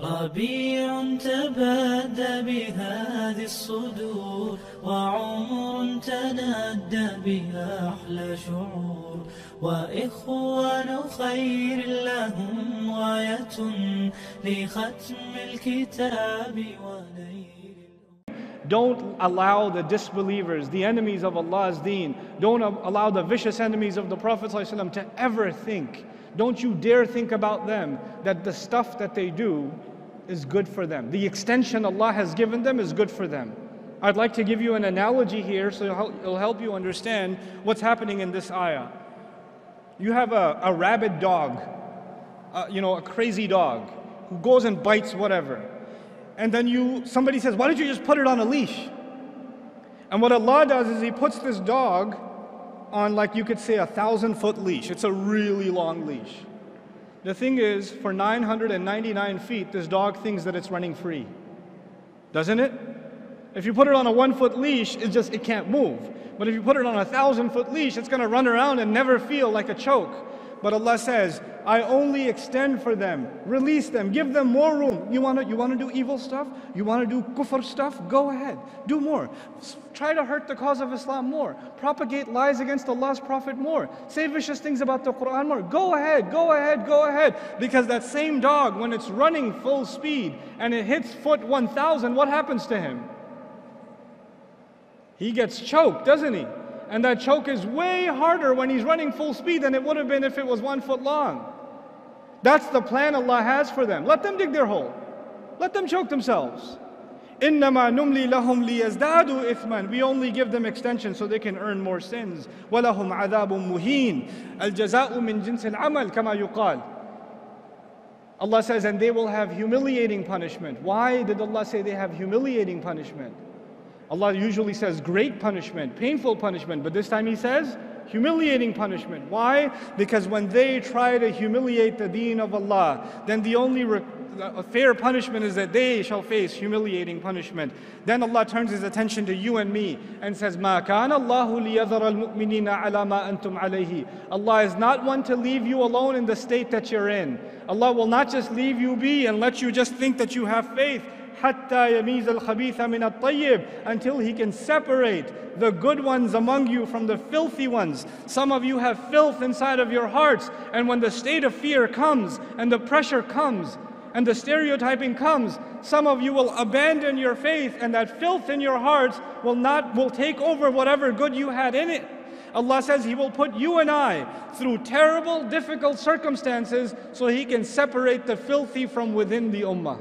ربيع تبادى بهذه الصدور وعمر تنادى بها أحلى شعور وإخوان خير لهم غاية لختم الكتاب ونيل. Don't allow the disbelievers, the enemies of Allah's deen, don't allow the vicious enemies of the Prophet ﷺ to ever think, don't you dare think about them, that the stuff that they do is good for them. The extension Allah has given them is good for them. I'd like to give you an analogy here so it'll help you understand what's happening in this ayah. You have a rabid dog, a crazy dog who goes and bites whatever. And then somebody says, why don't you just put it on a leash? And what Allah does is He puts this dog on, like you could say, 1,000-foot leash. It's a really long leash. The thing is, for 999 feet, this dog thinks that it's running free. Doesn't it? If you put it on a 1-foot leash, it can't move. But if you put it on a 1,000-foot leash, it's going to run around and never feel like a choke. But Allah says, I only extend for them, release them, give them more room. You want to do evil stuff? You want to do kufr stuff? Go ahead, do more. Try to hurt the cause of Islam more. Propagate lies against Allah's Prophet more. Say vicious things about the Quran more. Go ahead, go ahead, go ahead. Because that same dog, when it's running full speed and it hits foot 1,000, what happens to him? He gets choked, doesn't he? And that choke is way harder when he's running full speed than it would have been if it was 1 foot long. That's the plan Allah has for them. Let them dig their hole. Let them choke themselves. إِنَّمَا نُمْلِي لَهُمْ لِيَزْدَادُوا إِثْمًا. We only give them extension so they can earn more sins. وَلَهُمْ عَذَابٌ مُهِينٌ الْجَزَاءُ مِنْ جِنْسِ الْعَمَلِ كَمَا يُقَالُ. Allah says, and they will have humiliating punishment. Why did Allah say they have humiliating punishment? Allah usually says great punishment, painful punishment, but this time He says humiliating punishment. Why? Because when they try to humiliate the deen of Allah, then the only fair punishment is that they shall face humiliating punishment. Then Allah turns His attention to you and me and says, مَا كَانَ اللَّهُ لِيَذَرَ الْمُؤْمِنِينَ عَلَى مَا أَنْتُمْ عَلَيْهِ. Allah is not one to leave you alone in the state that you're in. Allah will not just leave you be and let you just think that you have faith. حَتَّى يَمِيزَ الْخَبِيثَ مِنَ الطَّيِّبِ. Until He can separate the good ones among you from the filthy ones. Some of you have filth inside of your hearts, and when the state of fear comes, and the pressure comes, and the stereotyping comes, some of you will abandon your faith, and that filth in your hearts will take over whatever good you had in it. Allah says He will put you and I through terrible, difficult circumstances so He can separate the filthy from within the ummah.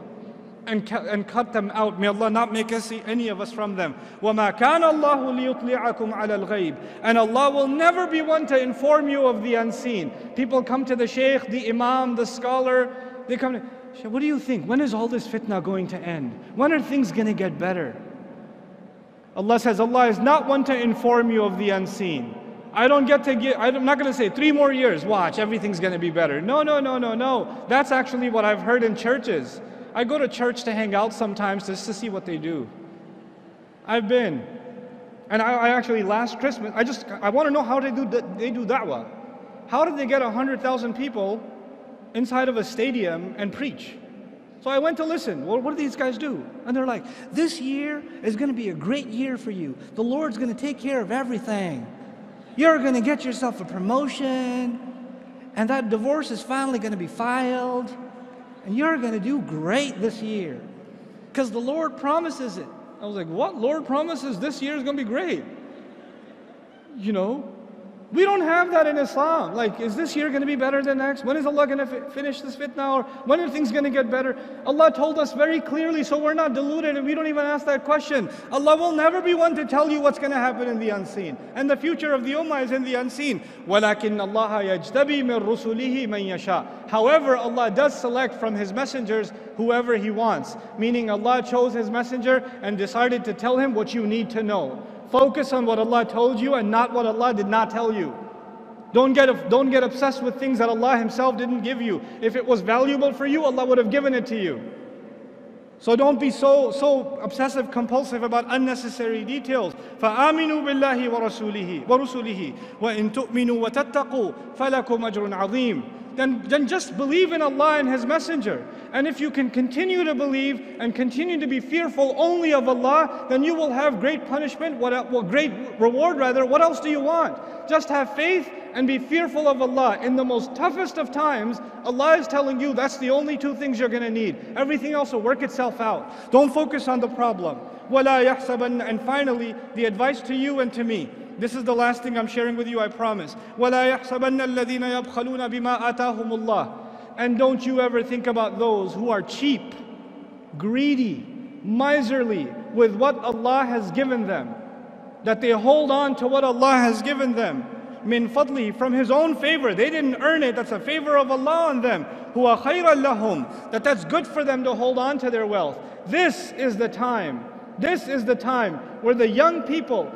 And cut them out. May Allah not make us see any of us from them. وَمَا كَانَ اللَّهُ لِيُطْلِعَكُمْ عَلَى الْغَيْبِ. And Allah will never be one to inform you of the unseen. People come to the shaykh, the imam, the scholar. They come to, Shaykh, what do you think? When is all this fitna going to end? When are things going to get better? Allah says, Allah is not one to inform you of the unseen. I'm not going to say 3 more years, watch, everything's going to be better. No. That's actually what I've heard in churches. I go to church to hang out sometimes just to see what they do. I've been. And I actually, last Christmas, I want to know how they do da'wah. How did they get 100,000 people inside of a stadium and preach? So I went to listen. Well, what do these guys do? And they're like, this year is going to be a great year for you. The Lord's going to take care of everything. You're going to get yourself a promotion. And that divorce is finally going to be filed. And you're going to do great this year. Because the Lord promises it. I was like, what? Lord promises this year is going to be great? We don't have that in Islam. Like, is this year going to be better than next? When is Allah going to finish this fitna? Or when are things going to get better? Allah told us very clearly, so we're not deluded and we don't even ask that question. Allah will never be one to tell you what's going to happen in the unseen. And the future of the ummah is in the unseen. وَلَكِنَّ اللَّهَ يَجْتَبِي مِن رُسُلِهِ مَن يَشَاءُ. However, Allah does select from His messengers whoever He wants. Meaning Allah chose His messenger and decided to tell him what you need to know. Focus on what Allah told you and not what Allah did not tell you. Don't get obsessed with things that Allah Himself didn't give you. If it was valuable for you, Allah would have given it to you. So don't be so obsessive compulsive about unnecessary details. فَآمِنُوا بِاللَّهِ وَرُسُلِهِ وَإِن تُؤْمِنُوا وَتَتَّقُوا فَلَكُمْ أَجْرٌ عَظِيمٌ. Then just believe in Allah and His messenger. And if you can continue to believe and continue to be fearful only of Allah, then you will have great punishment, great reward rather. What else do you want? Just have faith and be fearful of Allah. In the most toughest of times, Allah is telling you that's the only two things you're going to need. Everything else will work itself out. Don't focus on the problem. وَلَا يَحْسَبَنَّ. And finally, the advice to you and to me. This is the last thing I'm sharing with you, I promise. وَلَا يَحْسَبَنَّ الَّذِينَ يَبْخَلُونَ بِمَا آتَاهُمُ اللَّهُ. And don't you ever think about those who are cheap, greedy, miserly with what Allah has given them, that they hold on to what Allah has given them. Min fadli, from His own favor. They didn't earn it, that's a favor of Allah on them. Huwa khayran lahum, that's good for them to hold on to their wealth. This is the time. This is the time where the young people,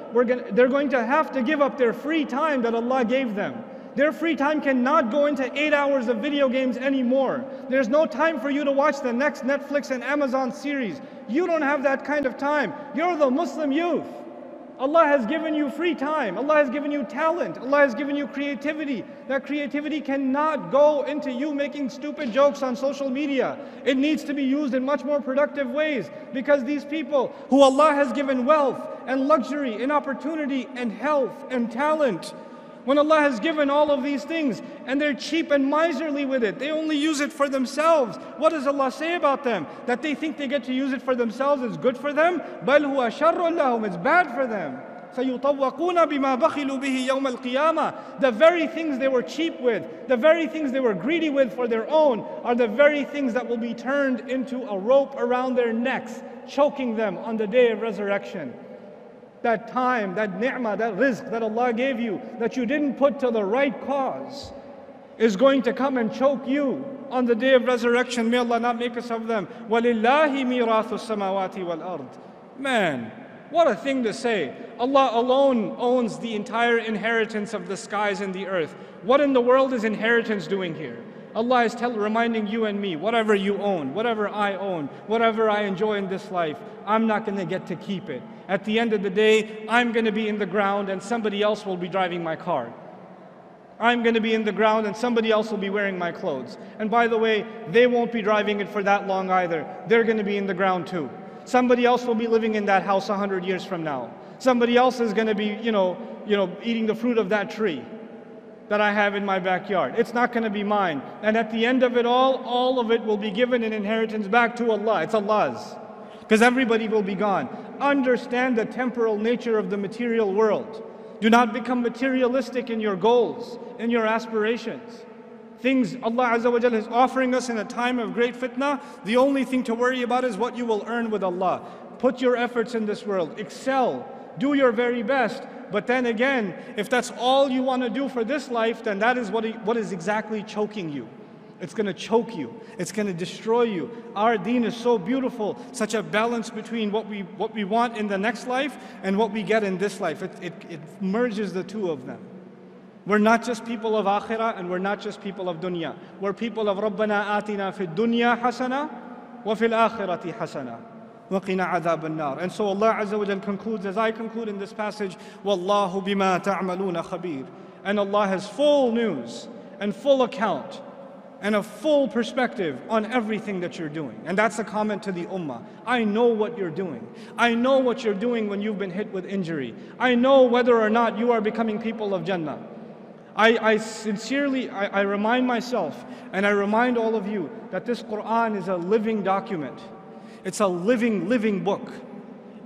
they're going to have to give up their free time that Allah gave them. Their free time cannot go into 8 hours of video games anymore. There's no time for you to watch the next Netflix and Amazon series. You don't have that kind of time. You're the Muslim youth. Allah has given you free time. Allah has given you talent. Allah has given you creativity. That creativity cannot go into you making stupid jokes on social media. It needs to be used in much more productive ways, because these people who Allah has given wealth and luxury and opportunity and health and talent, when Allah has given all of these things and they're cheap and miserly with it, they only use it for themselves. What does Allah say about them? That they think they get to use it for themselves is good for them? بَلْ هُوَ شَرٌّ لَهُمْ. It's bad for them. سَيُطَوَّقُونَ بِمَا بَخِلُوا بِهِ يَوْمَ الْقِيَامَةِ. The very things they were cheap with, the very things they were greedy with for their own, are the very things that will be turned into a rope around their necks, choking them on the day of resurrection. That time, that ni'mah, that rizq that Allah gave you, that you didn't put to the right cause, is going to come and choke you on the day of resurrection. May Allah not make us of them. وَلِلَّهِ مِيرَاثُ السَّمَاوَاتِ وَالْأَرْضِ. Man, what a thing to say. Allah alone owns the entire inheritance of the skies and the earth. What in the world is inheritance doing here? Allah is reminding you and me, whatever you own, whatever I own, whatever I enjoy in this life, I'm not going to get to keep it. At the end of the day, I'm going to be in the ground and somebody else will be driving my car. I'm going to be in the ground and somebody else will be wearing my clothes. And by the way, they won't be driving it for that long either. They're going to be in the ground too. Somebody else will be living in that house 100 years from now. Somebody else is going to be, eating the fruit of that tree that I have in my backyard. It's not going to be mine. And at the end of it all of it will be given in inheritance back to Allah. It's Allah's. Because everybody will be gone. Understand the temporal nature of the material world. Do not become materialistic in your goals, in your aspirations. Things Allah Azza wa Jalla is offering us in a time of great fitna, the only thing to worry about is what you will earn with Allah. Put your efforts in this world. Excel. Do your very best. But then again, if that's all you want to do for this life, then that is what is exactly choking you. It's going to choke you. It's going to destroy you. Our deen is so beautiful, such a balance between what we want in the next life and what we get in this life. It merges the two of them. We're not just people of akhirah and we're not just people of dunya. We're people of Rabbana atina fid dunya hasana wa fil akhirati hasana. وَقِنَا عَذَابَ النَّارِ. And so Allah Azza wa Jal concludes, as I conclude in this passage, وَاللَّهُ بِمَا تَعْمَلُونَ خَبِيرٌ. And Allah has full news and full account and a full perspective on everything that you're doing. And that's a comment to the ummah. I know what you're doing. I know what you're doing when you've been hit with injury. I know whether or not you are becoming people of Jannah. I sincerely remind myself and I remind all of you that this Quran is a living document. It's a living book.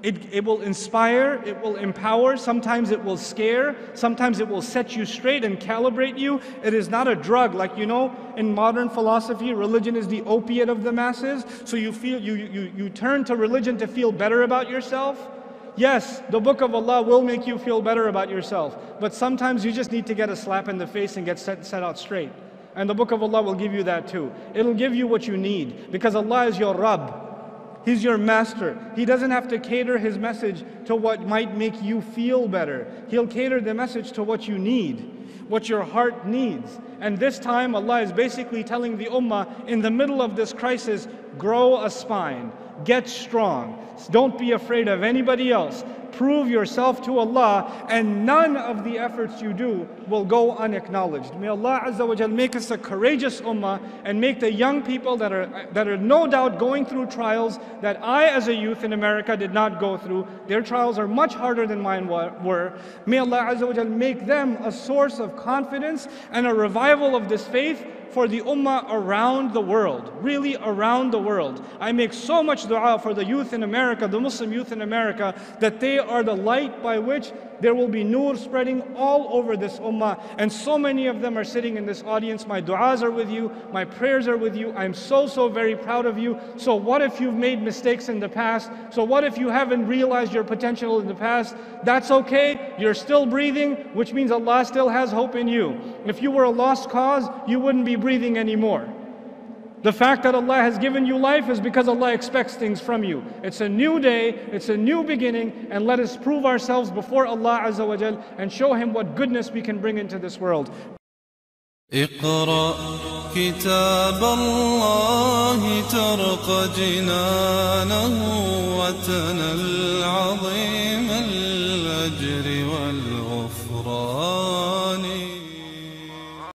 It will inspire, it will empower, sometimes it will scare, sometimes it will set you straight and calibrate you. It is not a drug. Like, in modern philosophy, religion is the opiate of the masses. So you turn to religion to feel better about yourself. Yes, the book of Allah will make you feel better about yourself. But sometimes you just need to get a slap in the face and get set out straight. And the book of Allah will give you that too. It'll give you what you need, because Allah is your Rabb. He's your master. He doesn't have to cater His message to what might make you feel better. He'll cater the message to what you need, what your heart needs. And this time Allah is basically telling the ummah, in the middle of this crisis, grow a spine, Get strong. Don't be afraid of anybody else. Prove yourself to Allah, and none of the efforts you do will go unacknowledged. May Allah Azza wa Jal make us a courageous ummah and make the young people that are no doubt going through trials that I as a youth in America did not go through. Their trials are much harder than mine were. May Allah Azza wa Jal make them a source of confidence and a revival of this faith for the ummah around the world, really around the world. I make so much dua for the youth in America, the Muslim youth in America, that they are the light by which there will be nur spreading all over this ummah. And so many of them are sitting in this audience. My du'as are with you, my prayers are with you. I'm so very proud of you. So what if you've made mistakes in the past? So what if you haven't realized your potential in the past? That's okay, you're still breathing, which means Allah still has hope in you. If you were a lost cause, you wouldn't be breathing anymore. The fact that Allah has given you life is because Allah expects things from you. It's a new day, it's a new beginning, and let us prove ourselves before Allah Azza wa Jal and show Him what goodness we can bring into this world. اقرأ كتاب الله ترق جنانه وتنل عظيم الأجر والغفران